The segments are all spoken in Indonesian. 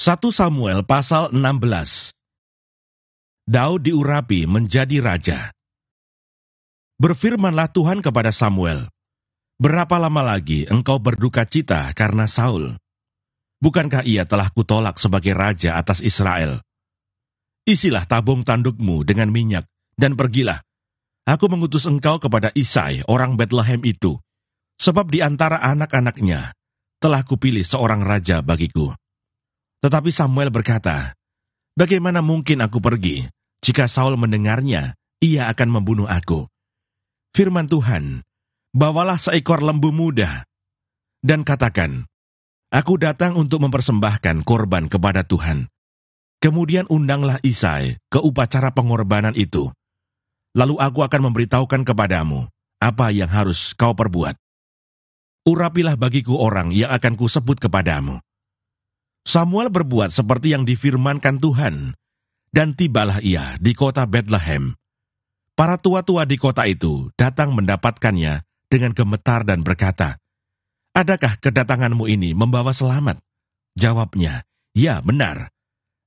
1 Samuel pasal 16. Daud diurapi menjadi raja. Berfirmanlah Tuhan kepada Samuel, "Berapa lama lagi engkau berduka cita karena Saul? Bukankah ia telah kutolak sebagai raja atas Israel? Isilah tabung tandukmu dengan minyak, dan pergilah. Aku mengutus engkau kepada Isai, orang Betlehem itu, sebab di antara anak-anaknya telah kupilih seorang raja bagiku." Tetapi Samuel berkata, "Bagaimana mungkin aku pergi? Jika Saul mendengarnya, ia akan membunuh aku." Firman Tuhan, "Bawalah seekor lembu muda, dan katakan, Aku datang untuk mempersembahkan korban kepada Tuhan." Kemudian undanglah Isai ke upacara pengorbanan itu. Lalu aku akan memberitahukan kepadamu apa yang harus kau perbuat. Urapilah bagiku orang yang akan kusebut kepadamu." Samuel berbuat seperti yang difirmankan Tuhan, dan tibalah ia di kota Betlehem. Para tua-tua di kota itu datang mendapatkannya dengan gemetar dan berkata, "Adakah kedatanganmu ini membawa selamat?" Jawabnya, "Ya, benar.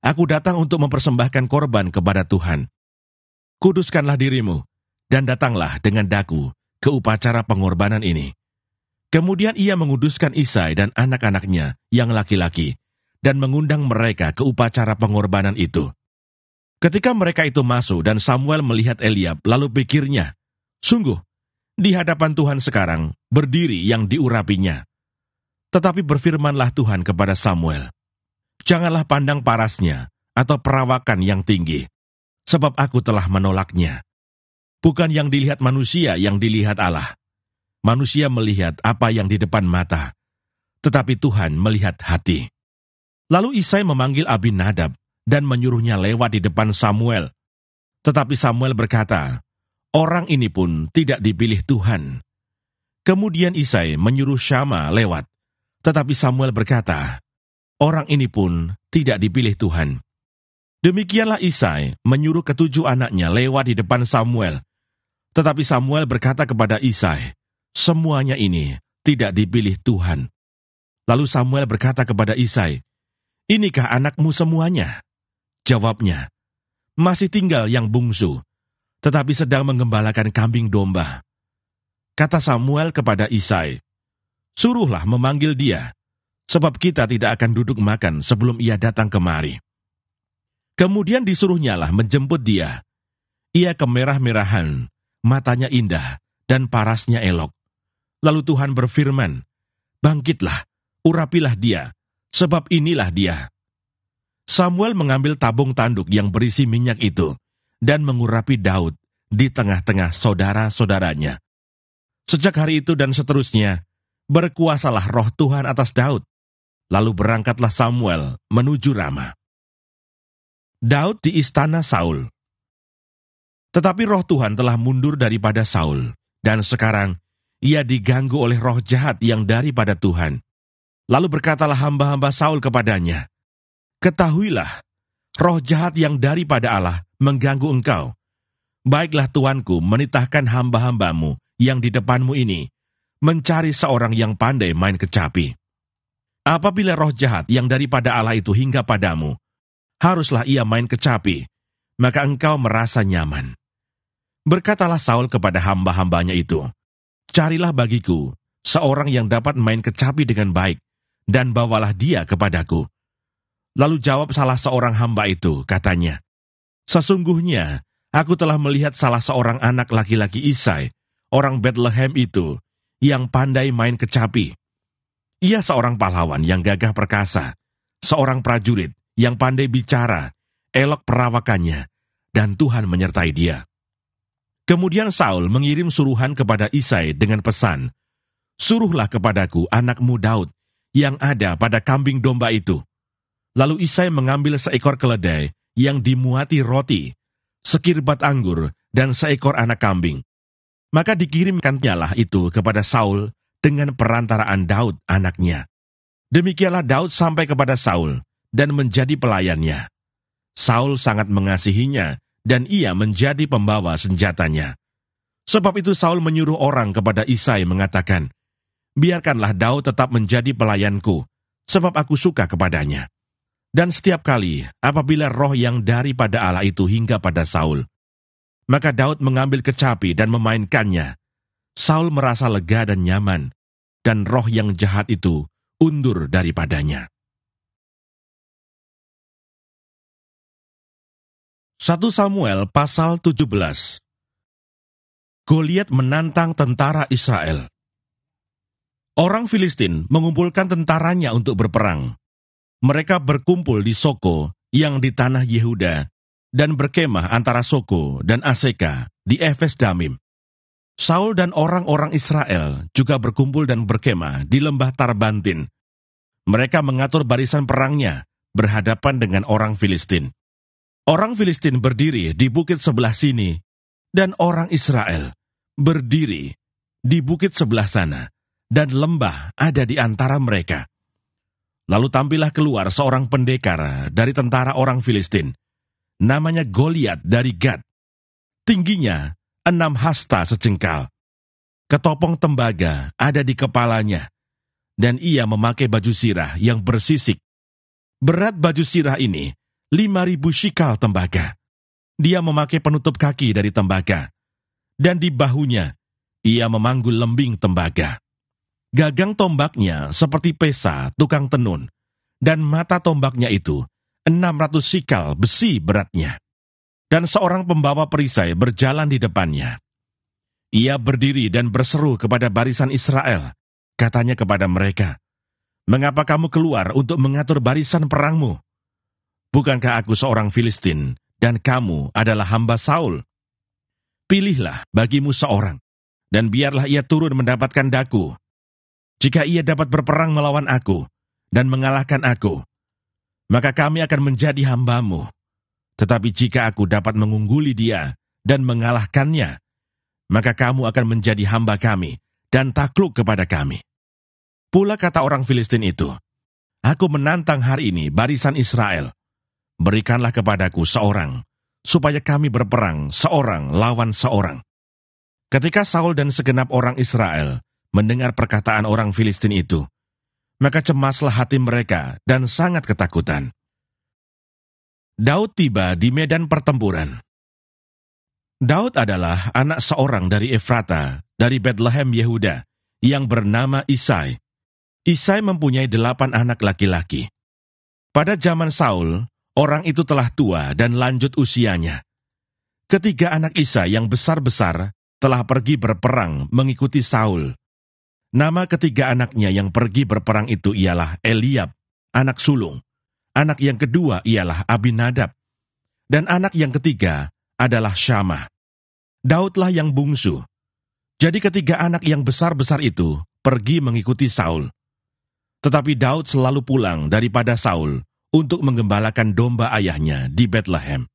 Aku datang untuk mempersembahkan korban kepada Tuhan. Kuduskanlah dirimu, dan datanglah dengan daku ke upacara pengorbanan ini." Kemudian ia menguduskan Isai dan anak-anaknya yang laki-laki, dan mengundang mereka ke upacara pengorbanan itu. Ketika mereka itu masuk dan Samuel melihat Eliab, lalu pikirnya, "Sungguh, di hadapan Tuhan sekarang berdiri yang diurapinya." Tetapi berfirmanlah Tuhan kepada Samuel, "Janganlah pandang parasnya atau perawakan yang tinggi, sebab aku telah menolaknya. Bukan yang dilihat manusia yang dilihat Allah. Manusia melihat apa yang di depan mata, tetapi Tuhan melihat hati." Lalu Isai memanggil Abinadab dan menyuruhnya lewat di depan Samuel. Tetapi Samuel berkata, "Orang ini pun tidak dipilih Tuhan." Kemudian Isai menyuruh Syama lewat. Tetapi Samuel berkata, "Orang ini pun tidak dipilih Tuhan." Demikianlah Isai menyuruh ketujuh anaknya lewat di depan Samuel. Tetapi Samuel berkata kepada Isai, "Semuanya ini tidak dipilih Tuhan." Lalu Samuel berkata kepada Isai, "Inikah anakmu semuanya?" Jawabnya, "Masih tinggal yang bungsu, tetapi sedang menggembalakan kambing domba." Kata Samuel kepada Isai, "Suruhlah memanggil dia, sebab kita tidak akan duduk makan sebelum ia datang kemari." Kemudian disuruhnyalah menjemput dia. Ia kemerah-merahan, matanya indah, dan parasnya elok. Lalu Tuhan berfirman, "Bangkitlah, urapilah dia, sebab inilah dia." Samuel mengambil tabung tanduk yang berisi minyak itu, dan mengurapi Daud di tengah-tengah saudara-saudaranya. Sejak hari itu dan seterusnya, berkuasalah roh Tuhan atas Daud. Lalu berangkatlah Samuel menuju Rama. Daud di istana Saul. Tetapi roh Tuhan telah mundur daripada Saul, dan sekarang ia diganggu oleh roh jahat yang daripada Tuhan. Lalu berkatalah hamba-hamba Saul kepadanya, "Ketahuilah, roh jahat yang daripada Allah mengganggu engkau. Baiklah tuanku menitahkan hamba-hambamu yang di depanmu ini, mencari seorang yang pandai main kecapi. Apabila roh jahat yang daripada Allah itu hingga padamu, haruslah ia main kecapi, maka engkau merasa nyaman." Berkatalah Saul kepada hamba-hambanya itu, "Carilah bagiku seorang yang dapat main kecapi dengan baik, dan bawalah dia kepadaku." Lalu jawab salah seorang hamba itu, katanya, "Sesungguhnya aku telah melihat salah seorang anak laki-laki Isai, orang Betlehem itu, yang pandai main kecapi. Ia seorang pahlawan yang gagah perkasa, seorang prajurit yang pandai bicara, elok perawakannya, dan Tuhan menyertai dia." Kemudian Saul mengirim suruhan kepada Isai dengan pesan, "Suruhlah kepadaku anakmu Daud, yang ada pada kambing domba itu." Lalu Isai mengambil seekor keledai yang dimuati roti, sekirbat anggur, dan seekor anak kambing. Maka dikirimkannyalah itu kepada Saul dengan perantaraan Daud anaknya. Demikianlah Daud sampai kepada Saul dan menjadi pelayannya. Saul sangat mengasihinya, dan ia menjadi pembawa senjatanya. Sebab itu Saul menyuruh orang kepada Isai mengatakan, "Biarkanlah Daud tetap menjadi pelayanku, sebab aku suka kepadanya." Dan setiap kali apabila roh yang daripada Allah itu hingga pada Saul, maka Daud mengambil kecapi dan memainkannya. Saul merasa lega dan nyaman, dan roh yang jahat itu undur daripadanya. 1 Samuel pasal 17. Goliat menantang tentara Israel. Orang Filistin mengumpulkan tentaranya untuk berperang. Mereka berkumpul di Soko yang di tanah Yehuda dan berkemah antara Soko dan Aseka di Efes Damim. Saul dan orang-orang Israel juga berkumpul dan berkemah di lembah Tarbantin. Mereka mengatur barisan perangnya berhadapan dengan orang Filistin. Orang Filistin berdiri di bukit sebelah sini, dan orang Israel berdiri di bukit sebelah sana, dan lembah ada di antara mereka. Lalu tampillah keluar seorang pendekar dari tentara orang Filistin, namanya Goliat dari Gat. Tingginya 6 hasta sejengkal. Ketopong tembaga ada di kepalanya, dan ia memakai baju sirah yang bersisik. Berat baju sirah ini 5.000 shikal tembaga. Dia memakai penutup kaki dari tembaga, dan di bahunya ia memanggul lembing tembaga. Gagang tombaknya seperti pesa tukang tenun, dan mata tombaknya itu 600 shikal besi beratnya. Dan seorang pembawa perisai berjalan di depannya. Ia berdiri dan berseru kepada barisan Israel. Katanya kepada mereka, "Mengapa kamu keluar untuk mengatur barisan perangmu? Bukankah aku seorang Filistin, dan kamu adalah hamba Saul? Pilihlah bagimu seorang, dan biarlah ia turun mendapatkan daku. Jika ia dapat berperang melawan aku, dan mengalahkan aku, maka kami akan menjadi hambamu. Tetapi jika aku dapat mengungguli dia, dan mengalahkannya, maka kamu akan menjadi hamba kami, dan takluk kepada kami." Pula kata orang Filistin itu, "Aku menantang hari ini barisan Israel. Berikanlah kepadaku seorang, supaya kami berperang seorang lawan seorang." Ketika Saul dan segenap orang Israel mendengar perkataan orang Filistin itu, maka cemaslah hati mereka dan sangat ketakutan. Daud tiba di medan pertempuran. Daud adalah anak seorang dari Efrata, dari Bethlehem Yehuda, yang bernama Isai. Isai mempunyai 8 anak laki-laki. Pada zaman Saul, orang itu telah tua dan lanjut usianya. Ketiga anak Isai yang besar-besar telah pergi berperang mengikuti Saul. Nama ketiga anaknya yang pergi berperang itu ialah Eliab, anak sulung. Anak yang kedua ialah Abinadab. Dan anak yang ketiga adalah Syamah. Daudlah yang bungsu. Jadi ketiga anak yang besar-besar itu pergi mengikuti Saul. Tetapi Daud selalu pulang daripada Saul untuk menggembalakan domba ayahnya di Bethlehem.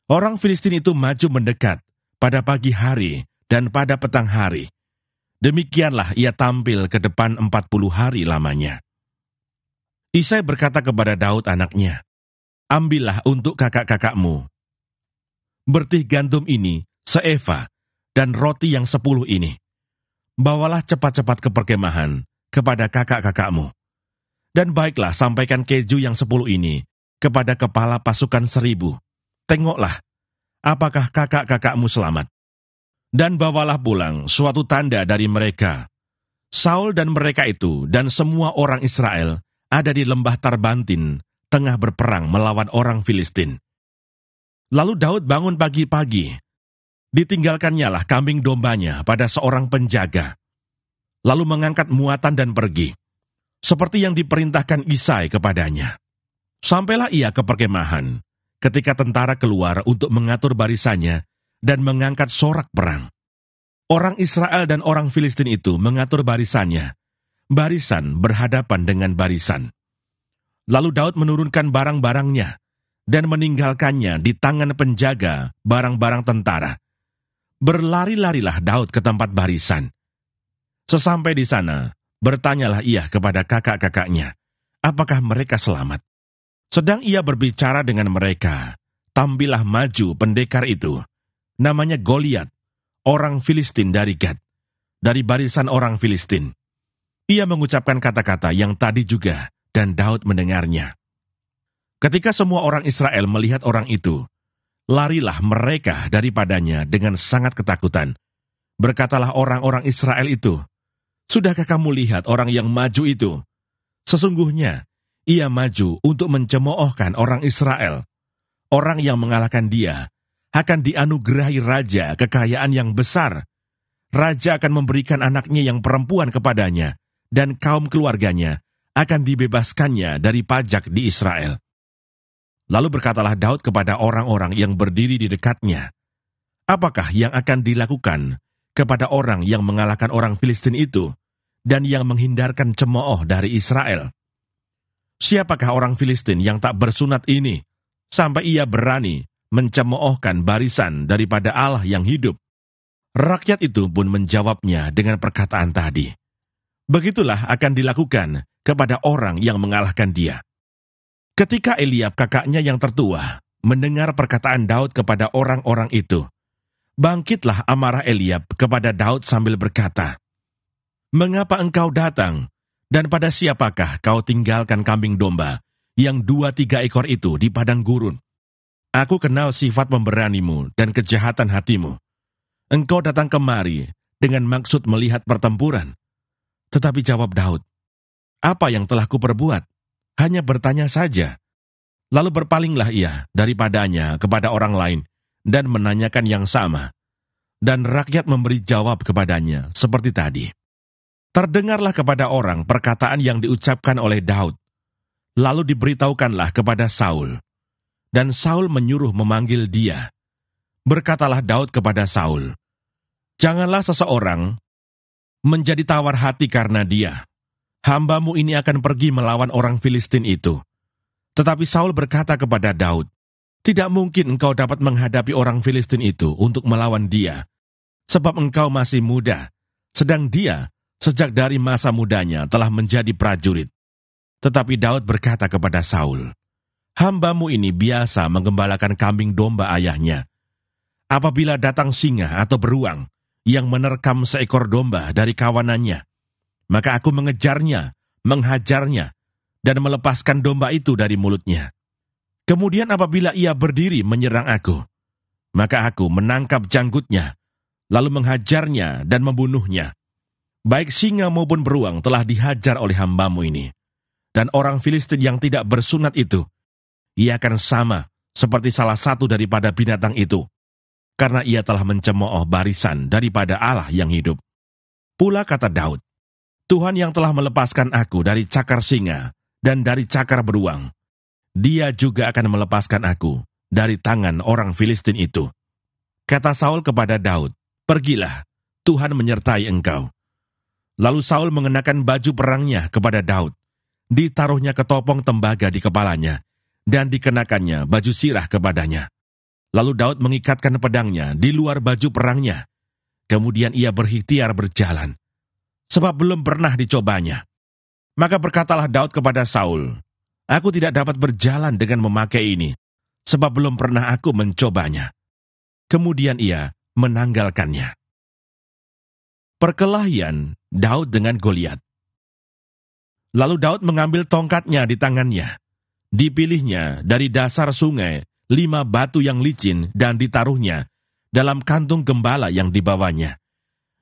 Orang Filistin itu maju mendekat pada pagi hari dan pada petang hari. Demikianlah ia tampil ke depan 40 hari lamanya. Isai berkata kepada Daud anaknya, "Ambillah untuk kakak-kakakmu bertih gandum ini seeva dan roti yang 10 ini. Bawalah cepat-cepat ke perkemahan kepada kakak-kakakmu. Dan baiklah sampaikan keju yang 10 ini kepada kepala pasukan 1.000. Tengoklah, apakah kakak-kakakmu selamat. Dan bawalah pulang suatu tanda dari mereka. Saul dan mereka itu dan semua orang Israel ada di lembah Tarbantin, tengah berperang melawan orang Filistin." Lalu Daud bangun pagi-pagi. Ditinggalkannya lah kambing dombanya pada seorang penjaga. Lalu mengangkat muatan dan pergi, seperti yang diperintahkan Isai kepadanya. Sampailah ia ke perkemahan, ketika tentara keluar untuk mengatur barisannya dan mengangkat sorak perang. Orang Israel dan orang Filistin itu mengatur barisannya, barisan berhadapan dengan barisan. Lalu Daud menurunkan barang-barangnya dan meninggalkannya di tangan penjaga barang-barang tentara. Berlari-larilah Daud ke tempat barisan. Sesampai di sana, bertanyalah ia kepada kakak-kakaknya, apakah mereka selamat. Sedang ia berbicara dengan mereka, tampillah maju pendekar itu, namanya Goliat, orang Filistin dari Gat, dari barisan orang Filistin. Ia mengucapkan kata-kata yang tadi juga, dan Daud mendengarnya. Ketika semua orang Israel melihat orang itu, larilah mereka daripadanya dengan sangat ketakutan. Berkatalah orang-orang Israel itu, "Sudahkah kamu lihat orang yang maju itu? Sesungguhnya, ia maju untuk mencemoohkan orang Israel. Orang yang mengalahkan dia akan dianugerahi raja kekayaan yang besar. Raja akan memberikan anaknya yang perempuan kepadanya, dan kaum keluarganya akan dibebaskannya dari pajak di Israel." Lalu berkatalah Daud kepada orang-orang yang berdiri di dekatnya, "Apakah yang akan dilakukan kepada orang yang mengalahkan orang Filistin itu, dan yang menghindarkan cemooh dari Israel? Siapakah orang Filistin yang tak bersunat ini, sampai ia berani mencemoohkan barisan daripada Allah yang hidup?" Rakyat itu pun menjawabnya dengan perkataan tadi, "Begitulah akan dilakukan kepada orang yang mengalahkan dia." Ketika Eliab kakaknya yang tertua mendengar perkataan Daud kepada orang-orang itu, bangkitlah amarah Eliab kepada Daud sambil berkata, "Mengapa engkau datang, dan pada siapakah kau tinggalkan kambing domba yang 2-3 ekor itu di padang gurun? Aku kenal sifat pemberanimu dan kejahatan hatimu. Engkau datang kemari dengan maksud melihat pertempuran." Tetapi jawab Daud, "Apa yang telah kuperbuat? Hanya bertanya saja." Lalu berpalinglah ia daripadanya kepada orang lain dan menanyakan yang sama. Dan rakyat memberi jawab kepadanya seperti tadi. Terdengarlah kepada orang perkataan yang diucapkan oleh Daud. Lalu diberitahukanlah kepada Saul. Dan Saul menyuruh memanggil dia. Berkatalah Daud kepada Saul, "Janganlah seseorang menjadi tawar hati karena dia. Hambamu ini akan pergi melawan orang Filistin itu." Tetapi Saul berkata kepada Daud, "Tidak mungkin engkau dapat menghadapi orang Filistin itu untuk melawan dia, sebab engkau masih muda, sedang dia sejak dari masa mudanya telah menjadi prajurit." Tetapi Daud berkata kepada Saul, "Hambamu ini biasa menggembalakan kambing domba ayahnya. Apabila datang singa atau beruang yang menerkam seekor domba dari kawanannya, maka aku mengejarnya, menghajarnya, dan melepaskan domba itu dari mulutnya. Kemudian apabila ia berdiri menyerang aku, maka aku menangkap janggutnya, lalu menghajarnya dan membunuhnya. Baik singa maupun beruang telah dihajar oleh hambamu ini. Dan orang Filistin yang tidak bersunat itu, ia akan sama seperti salah satu daripada binatang itu, karena ia telah mencemooh barisan daripada Allah yang hidup." Pula kata Daud, "Tuhan yang telah melepaskan aku dari cakar singa dan dari cakar beruang, dia juga akan melepaskan aku dari tangan orang Filistin itu." Kata Saul kepada Daud, "Pergilah, Tuhan menyertai engkau." Lalu Saul mengenakan baju perangnya kepada Daud, ditaruhnya ketopong tembaga di kepalanya, dan dikenakannya baju sirah kepadanya. Lalu Daud mengikatkan pedangnya di luar baju perangnya. Kemudian ia berikhtiar berjalan, sebab belum pernah dicobanya. Maka berkatalah Daud kepada Saul, "Aku tidak dapat berjalan dengan memakai ini, sebab belum pernah aku mencobanya." Kemudian ia menanggalkannya. Perkelahian Daud dengan Goliat. Lalu Daud mengambil tongkatnya di tangannya. Dipilihnya dari dasar sungai 5 batu yang licin dan ditaruhnya dalam kantung gembala yang dibawanya,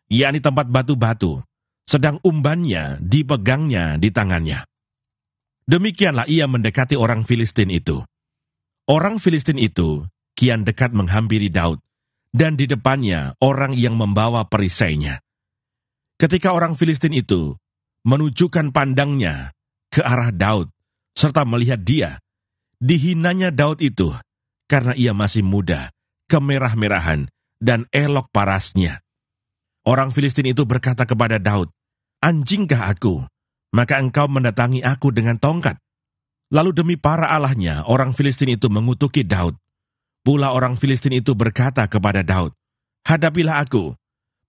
yakni tempat batu-batu, sedang umbannya dipegangnya di tangannya. Demikianlah ia mendekati orang Filistin itu. Orang Filistin itu kian dekat menghampiri Daud, dan di depannya orang yang membawa perisainya. Ketika orang Filistin itu menunjukkan pandangnya ke arah Daud, serta melihat dia, dihinanya Daud itu, karena ia masih muda, kemerah-merahan, dan elok parasnya. Orang Filistin itu berkata kepada Daud, "Anjingkah aku? Maka engkau mendatangi aku dengan tongkat." Lalu demi para allahnya, orang Filistin itu mengutuki Daud. Pula orang Filistin itu berkata kepada Daud, "Hadapilah aku,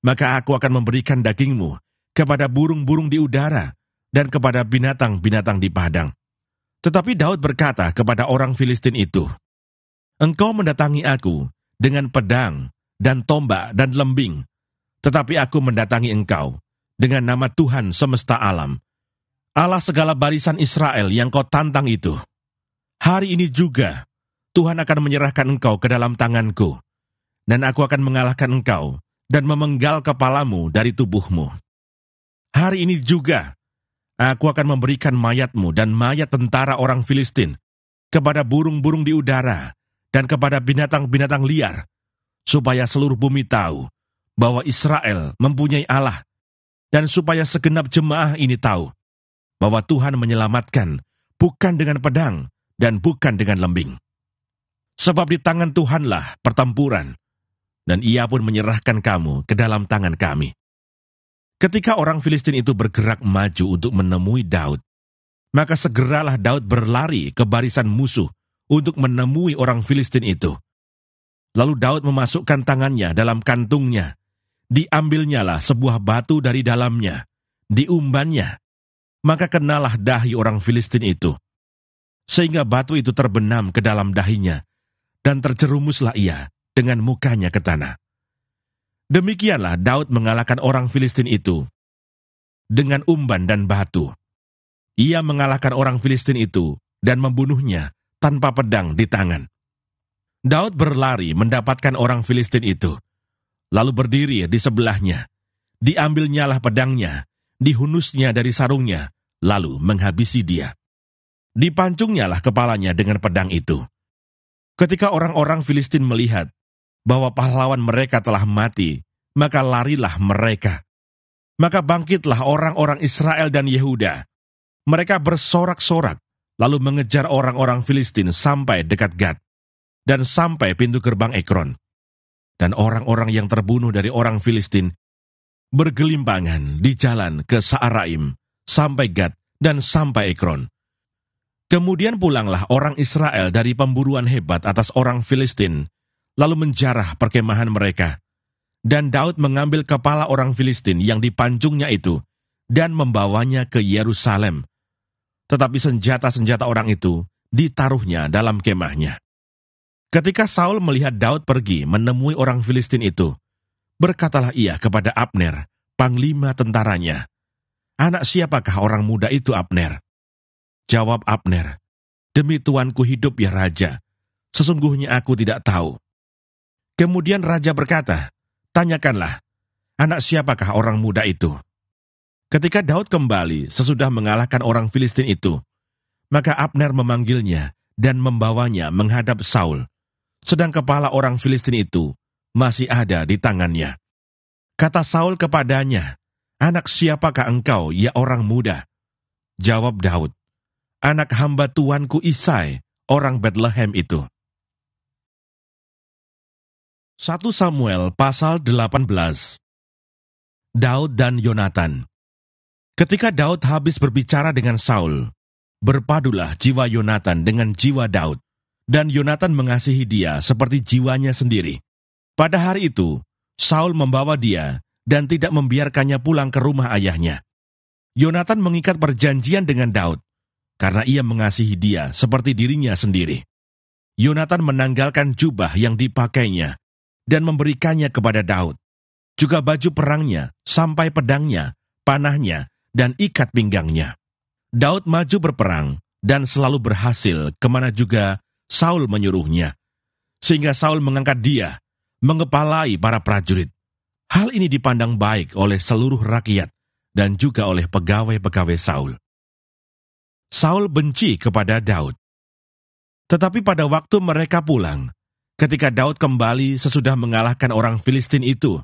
maka aku akan memberikan dagingmu kepada burung-burung di udara dan kepada binatang-binatang di padang." Tetapi Daud berkata kepada orang Filistin itu, "Engkau mendatangi aku dengan pedang dan tombak dan lembing, tetapi aku mendatangi engkau dengan nama Tuhan semesta alam, Allah segala barisan Israel yang kau tantang itu. Hari ini juga Tuhan akan menyerahkan engkau ke dalam tanganku, dan aku akan mengalahkan engkau dan memenggal kepalamu dari tubuhmu. Hari ini juga aku akan memberikan mayatmu dan mayat tentara orang Filistin kepada burung-burung di udara dan kepada binatang-binatang liar, supaya seluruh bumi tahu bahwa Israel mempunyai Allah, dan supaya segenap jemaah ini tahu bahwa Tuhan menyelamatkan bukan dengan pedang dan bukan dengan lembing. Sebab di tangan Tuhanlah pertempuran, dan Ia pun menyerahkan kamu ke dalam tangan kami. Ketika orang Filistin itu bergerak maju untuk menemui Daud, maka segeralah Daud berlari ke barisan musuh untuk menemui orang Filistin itu. Lalu Daud memasukkan tangannya dalam kantungnya, diambilnyalah sebuah batu dari dalamnya, diumbannya, maka kenalah dahi orang Filistin itu, sehingga batu itu terbenam ke dalam dahinya, dan terjerumuslah ia dengan mukanya ke tanah. Demikianlah Daud mengalahkan orang Filistin itu dengan umban dan batu. Ia mengalahkan orang Filistin itu dan membunuhnya tanpa pedang di tangan. Daud berlari mendapatkan orang Filistin itu, lalu berdiri di sebelahnya. Diambilnyalah pedangnya, dihunusnya dari sarungnya, lalu menghabisi dia. Dipancungnyalah kepalanya dengan pedang itu. Ketika orang-orang Filistin melihat bahwa pahlawan mereka telah mati, maka larilah mereka. Maka bangkitlah orang-orang Israel dan Yehuda. Mereka bersorak-sorak, lalu mengejar orang-orang Filistin sampai dekat Gad, dan sampai pintu gerbang Ekron. Dan orang-orang yang terbunuh dari orang Filistin bergelimpangan di jalan ke Saaraim, sampai Gad, dan sampai Ekron. Kemudian pulanglah orang Israel dari pemburuan hebat atas orang Filistin, lalu menjarah perkemahan mereka. Dan Daud mengambil kepala orang Filistin yang dipancungnya itu, dan membawanya ke Yerusalem. Tetapi senjata-senjata orang itu ditaruhnya dalam kemahnya. Ketika Saul melihat Daud pergi menemui orang Filistin itu, berkatalah ia kepada Abner, panglima tentaranya, "Anak siapakah orang muda itu, Abner?" Jawab Abner, "Demi tuanku hidup ya Raja, sesungguhnya aku tidak tahu." Kemudian Raja berkata, "Tanyakanlah, anak siapakah orang muda itu?" Ketika Daud kembali sesudah mengalahkan orang Filistin itu, maka Abner memanggilnya dan membawanya menghadap Saul, sedang kepala orang Filistin itu masih ada di tangannya. Kata Saul kepadanya, "Anak siapakah engkau, ya orang muda?" Jawab Daud, "Anak hamba tuanku Isai, orang Betlehem itu." 1 Samuel pasal 18. Daud dan Yonatan. Ketika Daud habis berbicara dengan Saul, berpadulah jiwa Yonatan dengan jiwa Daud, dan Yonatan mengasihi dia seperti jiwanya sendiri. Pada hari itu, Saul membawa dia dan tidak membiarkannya pulang ke rumah ayahnya. Yonatan mengikat perjanjian dengan Daud, karena ia mengasihi dia seperti dirinya sendiri. Yonatan menanggalkan jubah yang dipakainya dan memberikannya kepada Daud, juga baju perangnya, sampai pedangnya, panahnya, dan ikat pinggangnya. Daud maju berperang dan selalu berhasil kemana juga Saul menyuruhnya, sehingga Saul mengangkat dia, mengepalai para prajurit. Hal ini dipandang baik oleh seluruh rakyat dan juga oleh pegawai-pegawai Saul. Saul benci kepada Daud. Tetapi pada waktu mereka pulang, ketika Daud kembali sesudah mengalahkan orang Filistin itu,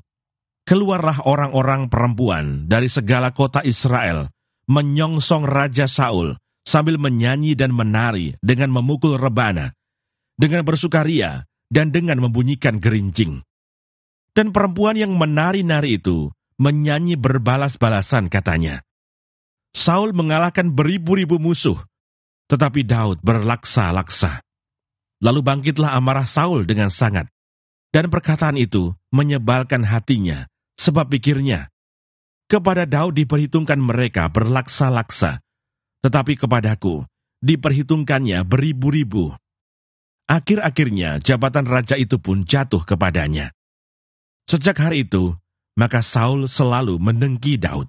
keluarlah orang-orang perempuan dari segala kota Israel, menyongsong Raja Saul, sambil menyanyi dan menari dengan memukul rebana, dengan bersukaria, dan dengan membunyikan gerincing. Dan perempuan yang menari-nari itu menyanyi berbalas-balasan, katanya, "Saul mengalahkan beribu-ribu musuh, tetapi Daud berlaksa-laksa." Lalu bangkitlah amarah Saul dengan sangat, dan perkataan itu menyebalkan hatinya, sebab pikirnya, kepada Daud diperhitungkan mereka berlaksa-laksa, tetapi kepadaku diperhitungkannya beribu-ribu. Akhir-akhirnya jabatan raja itu pun jatuh kepadanya. Sejak hari itu, maka Saul selalu mendengki Daud.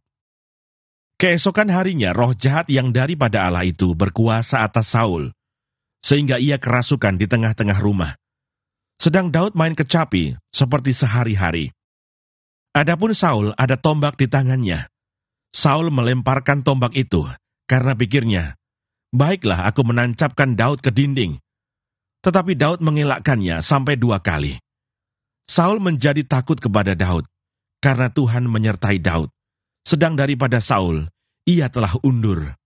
Keesokan harinya roh jahat yang daripada Allah itu berkuasa atas Saul, sehingga ia kerasukan di tengah-tengah rumah. Sedang Daud main kecapi seperti sehari-hari. Adapun Saul ada tombak di tangannya. Saul melemparkan tombak itu karena pikirnya, baiklah aku menancapkan Daud ke dinding. Tetapi Daud mengelakkannya sampai 2 kali. Saul menjadi takut kepada Daud, karena Tuhan menyertai Daud. Sedang daripada Saul, ia telah undur.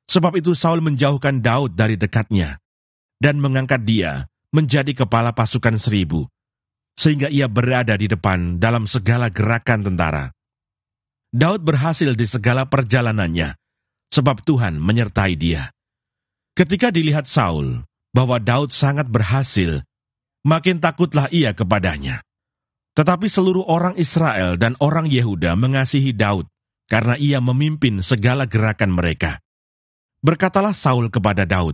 Sebab itu Saul menjauhkan Daud dari dekatnya, dan mengangkat dia menjadi kepala pasukan 1000, sehingga ia berada di depan dalam segala gerakan tentara. Daud berhasil di segala perjalanannya, sebab Tuhan menyertai dia. Ketika dilihat Saul bahwa Daud sangat berhasil, makin takutlah ia kepadanya. Tetapi seluruh orang Israel dan orang Yehuda mengasihi Daud, karena ia memimpin segala gerakan mereka. Berkatalah Saul kepada Daud,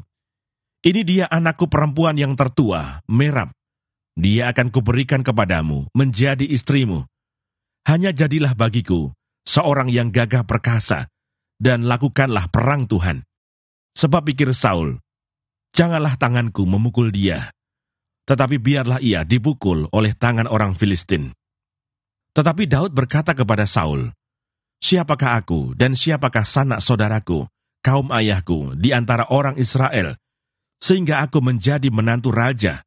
"Ini dia anakku perempuan yang tertua, Merab. Dia akan kuberikan kepadamu menjadi istrimu. Hanya jadilah bagiku seorang yang gagah perkasa, dan lakukanlah perang Tuhan." Sebab pikir Saul, janganlah tanganku memukul dia, tetapi biarlah ia dipukul oleh tangan orang Filistin. Tetapi Daud berkata kepada Saul, "Siapakah aku dan siapakah sanak saudaraku, kaum ayahku di antara orang Israel, sehingga aku menjadi menantu raja?"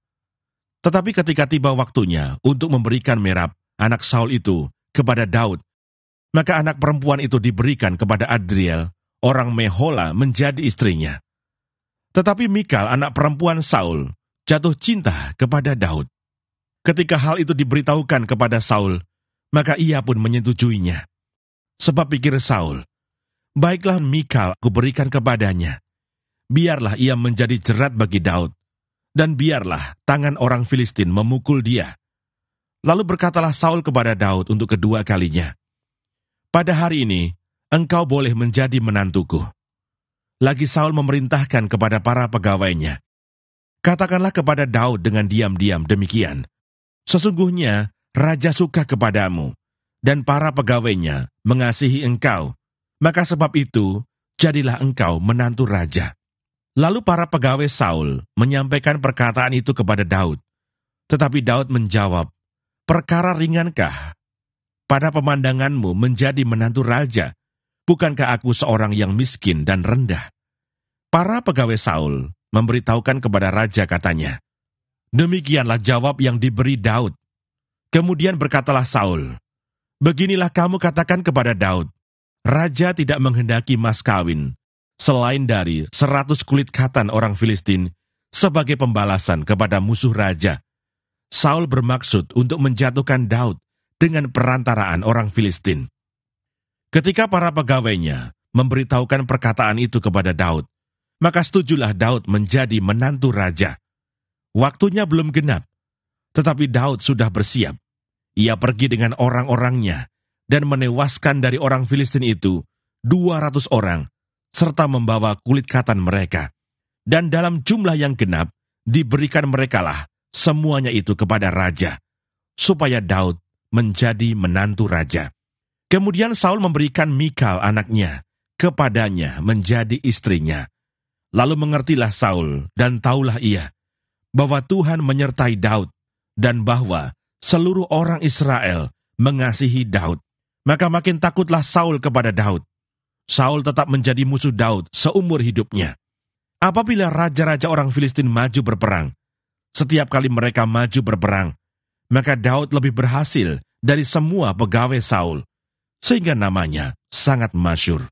Tetapi ketika tiba waktunya untuk memberikan Merab, anak Saul itu, kepada Daud, maka anak perempuan itu diberikan kepada Adriel, orang Mehola, menjadi istrinya. Tetapi Mikal, anak perempuan Saul, jatuh cinta kepada Daud. Ketika hal itu diberitahukan kepada Saul, maka ia pun menyetujuinya. Sebab pikir Saul, baiklah Mikal kuberikan kepadanya. Biarlah ia menjadi jerat bagi Daud, dan biarlah tangan orang Filistin memukul dia. Lalu berkatalah Saul kepada Daud untuk kedua kalinya, "Pada hari ini, engkau boleh menjadi menantuku." Lagi Saul memerintahkan kepada para pegawainya, "Katakanlah kepada Daud dengan diam-diam demikian, sesungguhnya raja suka kepadamu, dan para pegawainya mengasihi engkau, maka sebab itu, jadilah engkau menantu raja." Lalu para pegawai Saul menyampaikan perkataan itu kepada Daud. Tetapi Daud menjawab, "Perkara ringankah pada pemandanganmu menjadi menantu raja? Bukankah aku seorang yang miskin dan rendah?" Para pegawai Saul memberitahukan kepada raja, katanya, "Demikianlah jawab yang diberi Daud." Kemudian berkatalah Saul, "Beginilah kamu katakan kepada Daud, raja tidak menghendaki mas kawin, selain dari 100 kulit katan orang Filistin, sebagai pembalasan kepada musuh raja. Saul bermaksud untuk menjatuhkan Daud dengan perantaraan orang Filistin." Ketika para pegawainya memberitahukan perkataan itu kepada Daud, maka setujulah Daud menjadi menantu raja. Waktunya belum genap, tetapi Daud sudah bersiap. Ia pergi dengan orang-orangnya dan menewaskan dari orang Filistin itu 200 orang, serta membawa kulit katan mereka. Dan dalam jumlah yang genap, diberikan merekalah semuanya itu kepada raja, supaya Daud menjadi menantu raja. Kemudian Saul memberikan Mikal anaknya kepadanya menjadi istrinya. Lalu mengertilah Saul dan taulah ia bahwa Tuhan menyertai Daud dan bahwa seluruh orang Israel mengasihi Daud. Maka makin takutlah Saul kepada Daud. Saul tetap menjadi musuh Daud seumur hidupnya. Apabila raja-raja orang Filistin maju berperang, setiap kali mereka maju berperang, maka Daud lebih berhasil dari semua pegawai Saul, sehingga namanya sangat masyhur.